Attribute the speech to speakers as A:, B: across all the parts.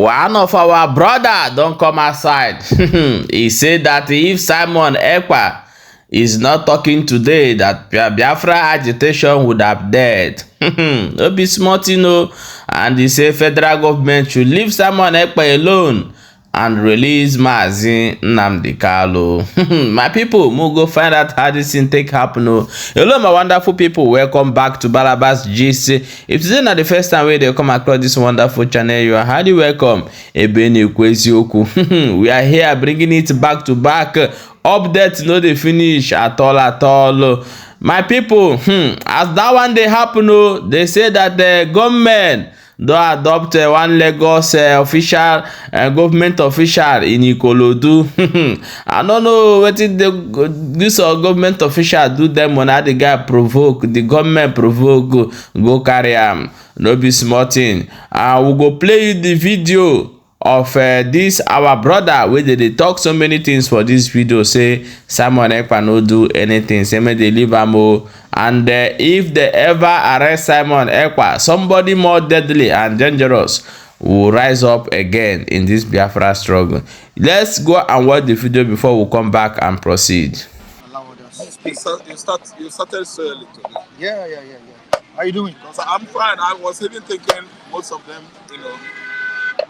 A: one of our brother don't come outside. He said that if Simon Ekpa is not talking today, that Biafra agitation would have dead. No be smart, you know. And he said federal government should leave Simon Ekpa alone and release Mazi Nnamdi Kanu. My people, we'll go find out how this thing take happen. Hello, my wonderful people. Welcome back to Balabas Gist. If today not the first time they come across this wonderful channel, you are highly welcome. Ebeni Kwezioku. We are here bringing it back to back. Updates no dey finish at all. My people, as that one they happen, they say that the government don adopt one Lagos official government official in Ikorodu. I don't know wetin this government official do them when the guy provoke, the government provoke, go carry am. No be small thing. We go play you the video of this our brother wey dey talk so many things for this video. Say Simon Ekpa no do anything, say make they leave am o. And if they ever arrest Simon Ekpa, somebody more deadly and dangerous will rise up again in this Biafra struggle. Let's go and watch the video before we come back and proceed.
B: You started so early today.
C: Yeah. How you doing?
B: I'm fine. I was even thinking most of them,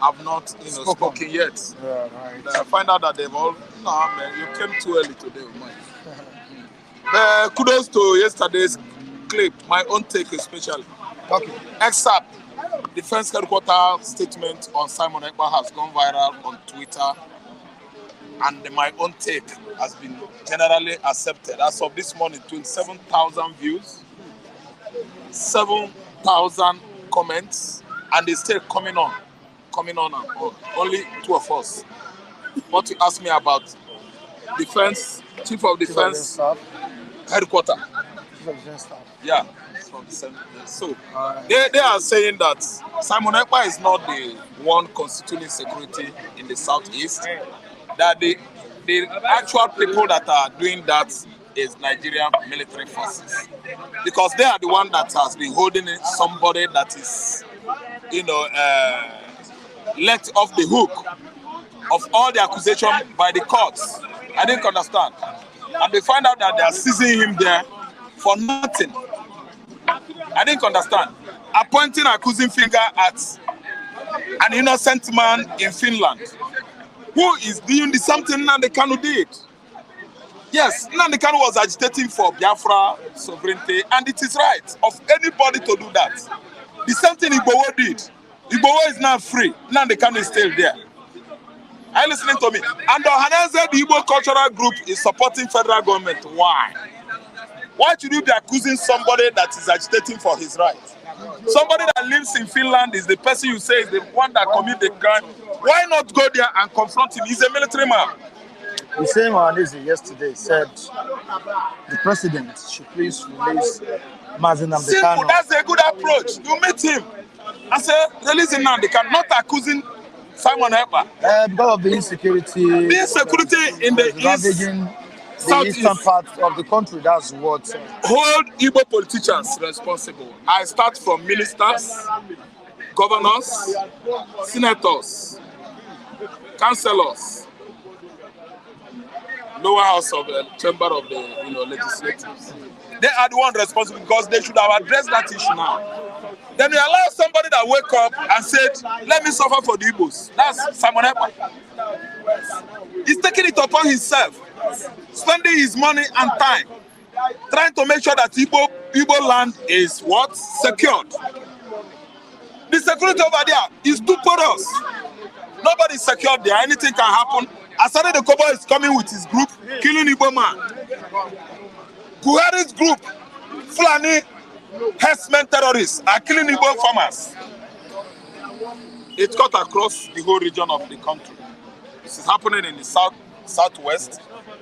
B: have not, spoken yet.
C: Yeah, right.
B: I find out that they've all. No, man, you came too early today, man. Kudos to yesterday's clip. My own take, especially.
C: Okay.
B: Except Defense Headquarters statement on Simon Ekpa has gone viral on Twitter, and my own take has been generally accepted. As of this morning, 27,000 views, 7,000 comments, and it's still coming on and on. Only two of us. What you asked me about defense, chief of defense headquarters.
C: Chief of defense staff.
B: Yeah. So they are saying that Simon Ekpa is not the one constituting security in the southeast. That the actual people that are doing that is Nigerian military forces, because they are the one that has been holding somebody that is, let off the hook of all the accusation by the courts. I didn't understand. And they find out that they are seizing him there for nothing. I didn't understand. Pointing accusing finger at an innocent man in Finland who is doing the something Nnamdi Kanu did. Yes, Nnamdi Kanu was agitating for Biafra sovereignty, and it is right of anybody to do that. The same thing Igbowo did. Igbowo is now free. Nnamdi Kanu is still there. Are you listening to me? And the Ohaneze, the Igbo cultural group, is supporting federal government. Why? Why should you be accusing somebody that is agitating for his rights? Somebody that lives in Finland is the person you say is the one that committed the crime. Why not go there and confront him? He's a military man.
C: The same Ohaneze yesterday said the president should please release Mazi Nnamdi Kanu.
B: Simple, that's a good approach. You meet him and say, release Nnamdi Kanu, not accusing Simon Ekpa.
C: Because of the insecurity.
B: The insecurity in the
C: eastern part of the country, that's what.
B: Hold Igbo politicians responsible. I start from ministers, governors, senators, councillors, lower house of the chamber of the legislators. They are the ones responsible, because they should have addressed that issue now. Then we allow somebody that wake up and said, let me suffer for the Igbos. That's Simon Ekpa. He's taking it upon himself, spending his money and time, trying to make sure that Igbo land is what? Secured. The security over there is too porous. Nobody's secured there. Anything can happen. Asade the Kobo is coming with his group, killing Igbo man. Buhari's group, Fulani herdsmen terrorists, are killing Igbo farmers. It cut across the whole region of the country. This is happening in the southwest,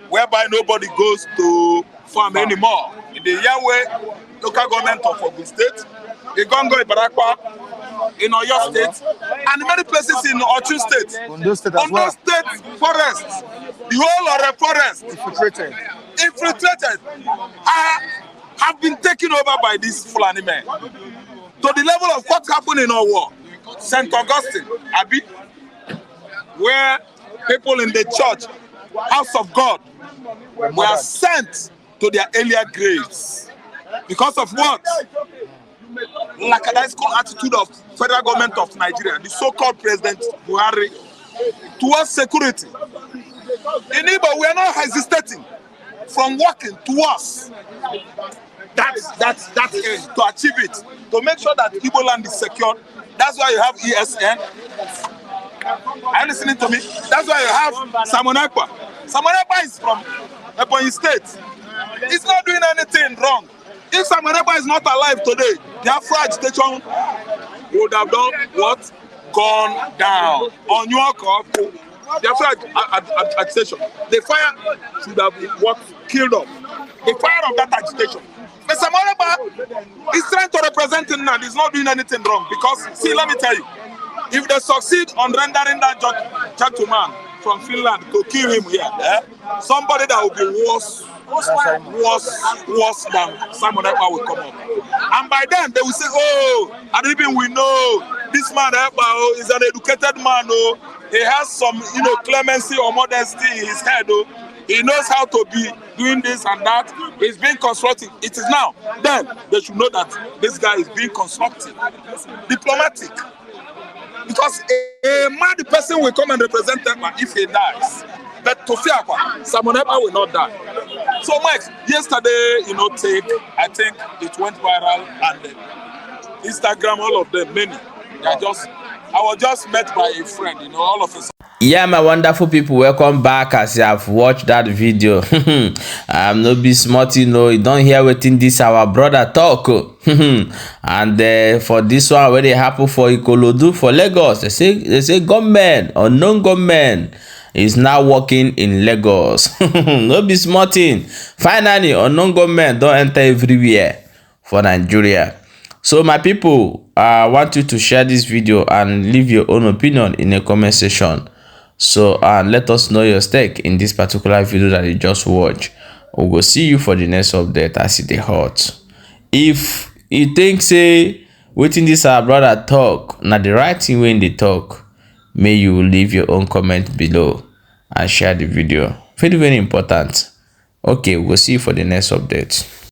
B: whereby nobody goes to farm anymore. In the Yahweh local government of Ogun State, the Gongo Ibarakwa, in Oyo State, and many places in Osun State.
C: Ondo State as well.
B: Ondo State forests, the whole of the forest infiltrated, have been taken over by these Fulani men. To the level of what happened in our war, St. Augustine, Abi, where people in the church, house of God, were sent to their earlier graves. Because of what? Lackadaisical attitude of federal government of Nigeria, the so-called President Buhari, towards security. In Igbo, we are not hesitating from working towards that to achieve it, to make sure that Igbo land is secured. That's why you have ESN. Are you listening to me? That's why you have Simon Ekpa. Simon Ekpa is from Ebonyi State. He's not doing anything wrong. If Simon Ekpa is not alive today, the Afro agitation would have done what? Gone down. On your call, the Afro agitation, the fire should have been what? Killed off. The fire of that agitation. But Simon Ekpa is trying to represent him now. He's not doing anything wrong. Because, see, let me tell you, if they succeed on rendering that gentleman from Finland to kill him here, somebody that will be worse than Simon Ekpa will come up. And by then they will say, oh, and even we know this man Ekpa is an educated man, he has some clemency or modesty in his head, he knows how to be doing this and that, he's being constructive. It is now. Then they should know that this guy is being constructive, diplomatic. Because a mad person will come and represent them if he dies. But to Fiakwa, Simon Ekpa will not die. So, Mike, yesterday, I think it went viral, and Instagram, all of them, many. I was just met by a friend, all of us.
A: Yeah, my wonderful people, welcome back. As you have watched that video, I'm no be smart, you don't hear wetin this our brother talk. And for this one, where they happen for Ikorodu for Lagos, they say government, unknown government, is now working in Lagos. No be smart thing. Finally, unknown government don't enter everywhere for Nigeria. So my people, I want you to share this video and leave your own opinion in the comment section. So let us know your stake in this particular video that you just watched. We will see you for the next update as it is hot. If you think say waiting this our brother talk, now the right thing when they talk, may you leave your own comment below and share the video. Very, very important. Okay, we'll see you for the next update.